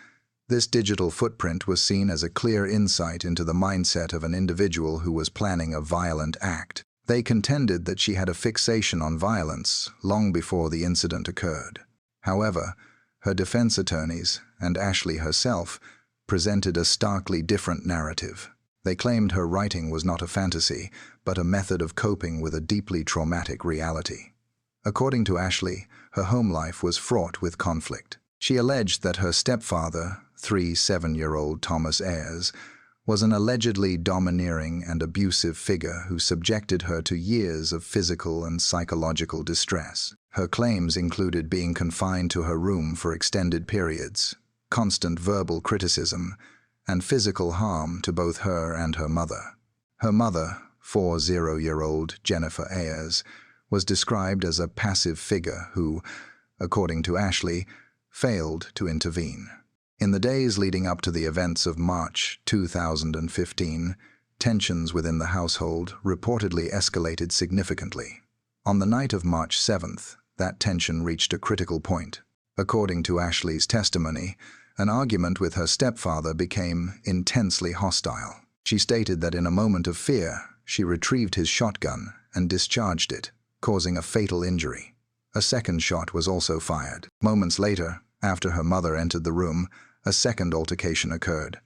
This digital footprint was seen as a clear insight into the mindset of an individual who was planning a violent act. They contended that she had a fixation on violence long before the incident occurred. However, her defense attorneys, and Ashley herself, presented a starkly different narrative. They claimed her writing was not a fantasy, but a method of coping with a deeply traumatic reality. According to Ashley, her home life was fraught with conflict. She alleged that her stepfather, 7-year-old Thomas Ayers, was an allegedly domineering and abusive figure who subjected her to years of physical and psychological distress. Her claims included being confined to her room for extended periods, constant verbal criticism, and physical harm to both her and her mother. Her mother, 40-year-old Jennifer Ayers, was described as a passive figure who, according to Ashley, failed to intervene. In the days leading up to the events of March 2015, tensions within the household reportedly escalated significantly. On the night of March 7th, that tension reached a critical point. According to Ashley's testimony, an argument with her stepfather became intensely hostile. She stated that in a moment of fear, she retrieved his shotgun and discharged it, causing a fatal injury. A second shot was also fired. Moments later, after her mother entered the room, a second altercation occurred.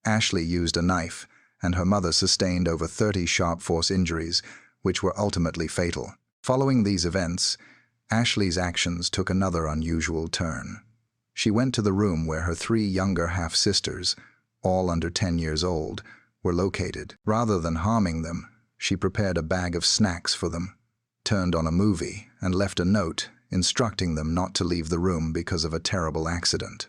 Ashley used a knife, and her mother sustained over 30 sharp force injuries, which were ultimately fatal. Following these events, Ashley's actions took another unusual turn. She went to the room where her 3 younger half-sisters, all under 10 years old, were located. Rather than harming them, she prepared a bag of snacks for them, turned on a movie, and left a note instructing them not to leave the room because of a terrible accident.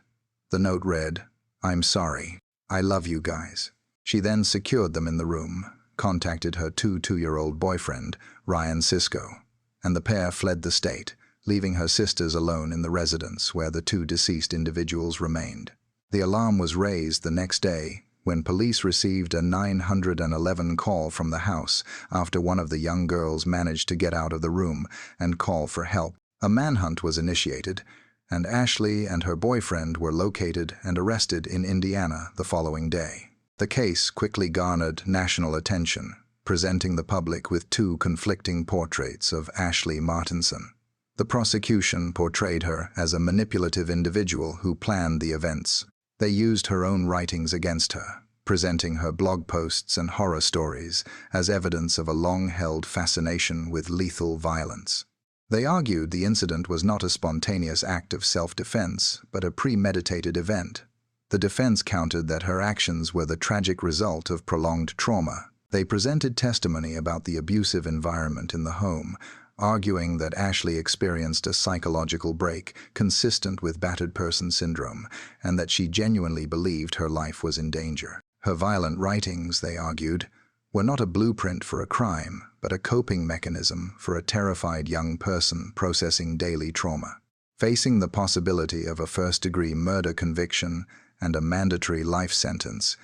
The note read, "I'm sorry. I love you guys." She then secured them in the room, contacted her 2-year-old boyfriend, Ryan Sisko, and the pair fled the state, leaving her sisters alone in the residence where the 2 deceased individuals remained. The alarm was raised the next day when police received a 911 call from the house after one of the young girls managed to get out of the room and call for help. A manhunt was initiated, and Ashley and her boyfriend were located and arrested in Indiana the following day. The case quickly garnered national attention, presenting the public with 2 conflicting portraits of Ashley Martinson. The prosecution portrayed her as a manipulative individual who planned the events. They used her own writings against her, presenting her blog posts and horror stories as evidence of a long-held fascination with lethal violence. They argued the incident was not a spontaneous act of self-defense, but a premeditated event. The defense countered that her actions were the tragic result of prolonged trauma. They presented testimony about the abusive environment in the home, arguing that Ashley experienced a psychological break consistent with battered person syndrome, and that she genuinely believed her life was in danger. Her violent writings, they argued, were not a blueprint for a crime, but a coping mechanism for a terrified young person processing daily trauma. Facing the possibility of a first-degree murder conviction and a mandatory life sentence,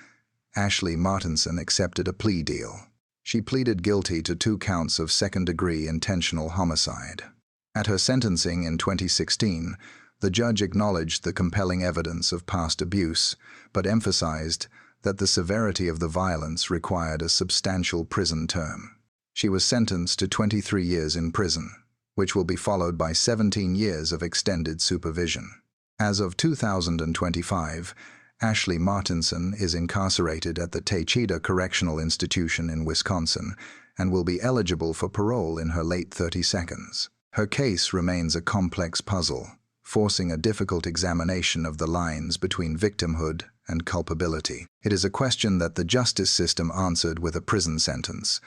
Ashley Martinson accepted a plea deal. She pleaded guilty to 2 counts of second-degree intentional homicide. At her sentencing in 2016, the judge acknowledged the compelling evidence of past abuse, but emphasized that the severity of the violence required a substantial prison term. She was sentenced to 23 years in prison, which will be followed by 17 years of extended supervision. As of 2025, Ashley Martinson is incarcerated at the Taycheedah Correctional Institution in Wisconsin and will be eligible for parole in her late 32nd. Her case remains a complex puzzle, forcing a difficult examination of the lines between victimhood and culpability. It is a question that the justice system answered with a prison sentence,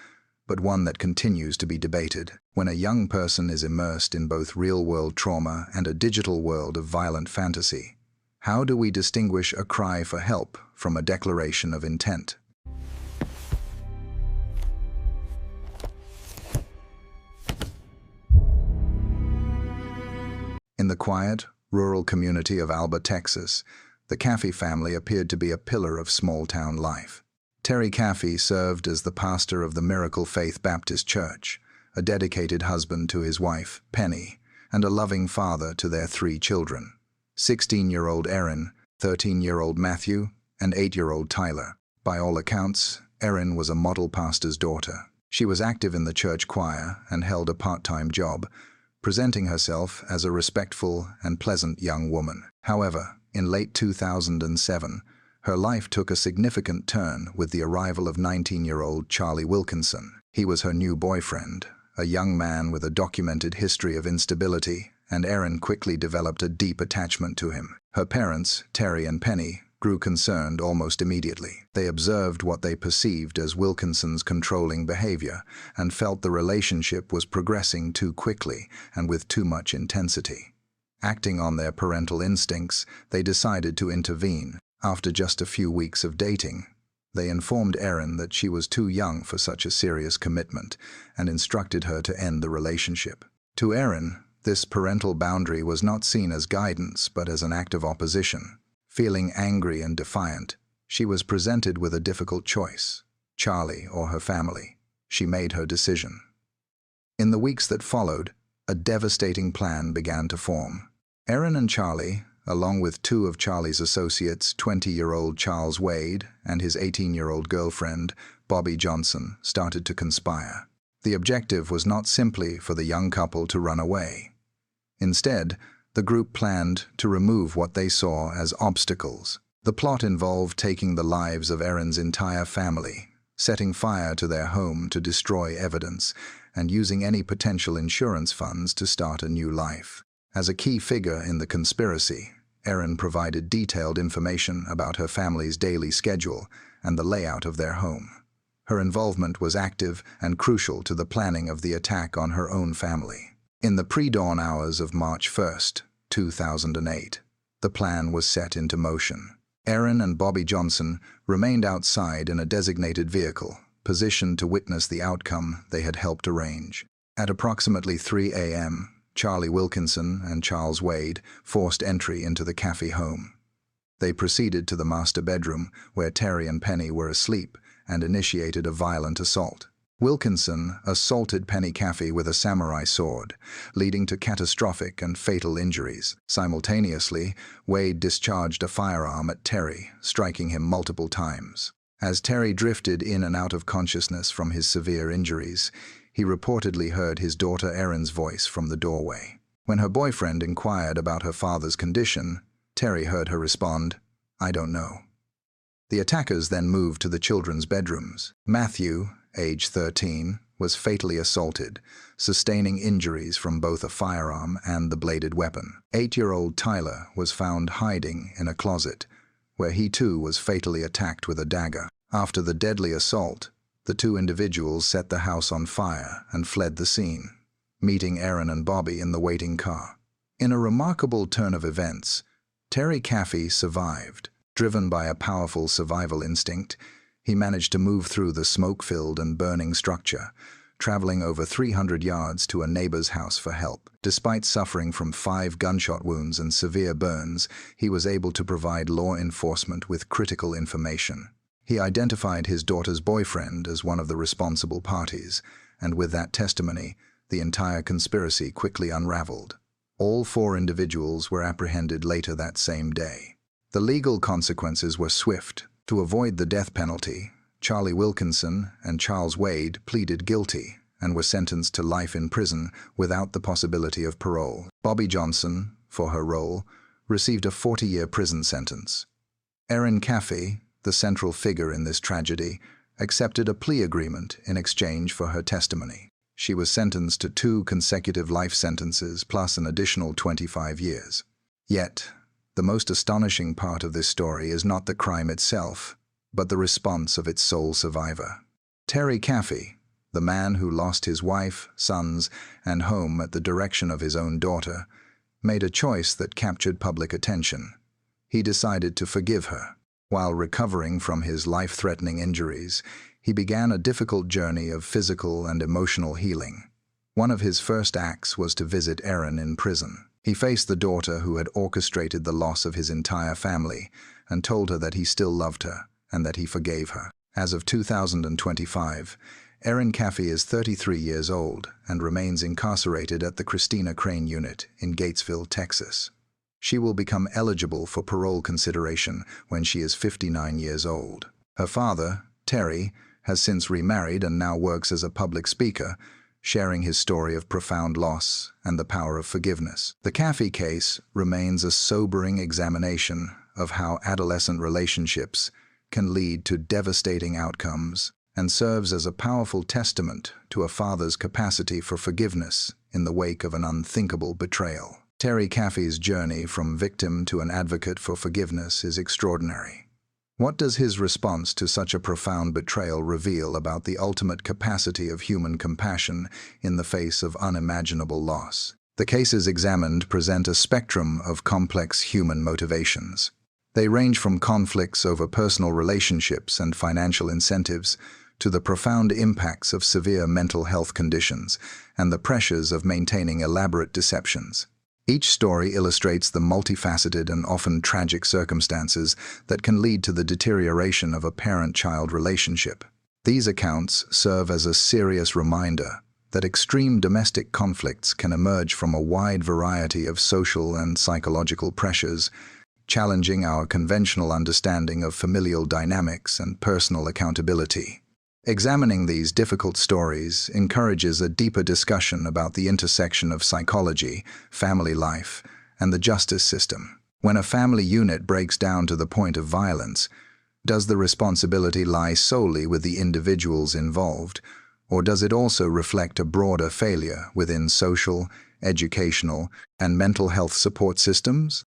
but one that continues to be debated. When a young person is immersed in both real-world trauma and a digital world of violent fantasy, how do we distinguish a cry for help from a declaration of intent? In the quiet, rural community of Alba, Texas, the Caffey family appeared to be a pillar of small-town life. Terry Caffey served as the pastor of the Miracle Faith Baptist Church, a dedicated husband to his wife, Penny, and a loving father to their 3 children. 16-year-old Erin, 13-year-old Matthew, and 8-year-old Tyler. By all accounts, Erin was a model pastor's daughter. She was active in the church choir and held a part-time job, presenting herself as a respectful and pleasant young woman. However, in late 2007, her life took a significant turn with the arrival of 19-year-old Charlie Wilkinson. He was her new boyfriend, a young man with a documented history of instability, and Erin quickly developed a deep attachment to him. Her parents, Terry and Penny, grew concerned almost immediately. They observed what they perceived as Wilkinson's controlling behavior and felt the relationship was progressing too quickly and with too much intensity. Acting on their parental instincts, they decided to intervene. After just a few weeks of dating, they informed Erin that she was too young for such a serious commitment and instructed her to end the relationship. To Erin, this parental boundary was not seen as guidance but as an act of opposition. Feeling angry and defiant, she was presented with a difficult choice: Charlie or her family. She made her decision. In the weeks that followed, a devastating plan began to form. Erin and Charlie, along with two of Charlie's associates, 20-year-old Charles Wade and his 18-year-old girlfriend, Bobby Johnson, started to conspire. The objective was not simply for the young couple to run away. Instead, the group planned to remove what they saw as obstacles. The plot involved taking the lives of Erin's entire family, setting fire to their home to destroy evidence, and using any potential insurance funds to start a new life. As a key figure in the conspiracy, Erin provided detailed information about her family's daily schedule and the layout of their home. Her involvement was active and crucial to the planning of the attack on her own family. In the pre-dawn hours of March 1st, 2008, the plan was set into motion. Erin and Bobby Johnson remained outside in a designated vehicle, positioned to witness the outcome they had helped arrange. At approximately 3 a.m., Charlie Wilkinson and Charles Wade forced entry into the Caffey home. They proceeded to the master bedroom, where Terry and Penny were asleep, and initiated a violent assault. Wilkinson assaulted Penny Caffey with a samurai sword, leading to catastrophic and fatal injuries. Simultaneously, Wade discharged a firearm at Terry, striking him multiple times. As Terry drifted in and out of consciousness from his severe injuries, he reportedly heard his daughter Erin's voice from the doorway. When her boyfriend inquired about her father's condition, Terry heard her respond, "I don't know." The attackers then moved to the children's bedrooms. Matthew, age 13, was fatally assaulted, sustaining injuries from both a firearm and the bladed weapon. 8-year-old Tyler was found hiding in a closet, where he too was fatally attacked with a dagger. After the deadly assault, the two individuals set the house on fire and fled the scene, meeting Erin and Bobby in the waiting car. In a remarkable turn of events, Terry Caffey survived. Driven by a powerful survival instinct, he managed to move through the smoke-filled and burning structure, traveling over 300 yards to a neighbor's house for help. Despite suffering from 5 gunshot wounds and severe burns, he was able to provide law enforcement with critical information. He identified his daughter's boyfriend as one of the responsible parties, and with that testimony, the entire conspiracy quickly unraveled. All 4 individuals were apprehended later that same day. The legal consequences were swift. To avoid the death penalty, Charlie Wilkinson and Charles Wade pleaded guilty and were sentenced to life in prison without the possibility of parole. Bobby Johnson, for her role, received a 40-year prison sentence. Erin Caffey, the central figure in this tragedy, accepted a plea agreement in exchange for her testimony. She was sentenced to 2 consecutive life sentences plus an additional 25 years. Yet, the most astonishing part of this story is not the crime itself, but the response of its sole survivor. Terry Caffey, the man who lost his wife, sons, and home at the direction of his own daughter, made a choice that captured public attention. He decided to forgive her. While recovering from his life-threatening injuries, he began a difficult journey of physical and emotional healing. One of his first acts was to visit Erin in prison. He faced the daughter who had orchestrated the loss of his entire family and told her that he still loved her and that he forgave her. As of 2025, Erin Caffey is 33 years old and remains incarcerated at the Christina Crane Unit in Gatesville, Texas. She will become eligible for parole consideration when she is 59 years old. Her father, Terry, has since remarried and now works as a public speaker, sharing his story of profound loss and the power of forgiveness. The Caffey case remains a sobering examination of how adolescent relationships can lead to devastating outcomes and serves as a powerful testament to a father's capacity for forgiveness in the wake of an unthinkable betrayal. Terry Caffey's journey from victim to an advocate for forgiveness is extraordinary. What does his response to such a profound betrayal reveal about the ultimate capacity of human compassion in the face of unimaginable loss? The cases examined present a spectrum of complex human motivations. They range from conflicts over personal relationships and financial incentives to the profound impacts of severe mental health conditions and the pressures of maintaining elaborate deceptions. Each story illustrates the multifaceted and often tragic circumstances that can lead to the deterioration of a parent-child relationship. These accounts serve as a serious reminder that extreme domestic conflicts can emerge from a wide variety of social and psychological pressures, challenging our conventional understanding of familial dynamics and personal accountability. Examining these difficult stories encourages a deeper discussion about the intersection of psychology, family life, and the justice system. When a family unit breaks down to the point of violence, does the responsibility lie solely with the individuals involved, or does it also reflect a broader failure within social, educational, and mental health support systems?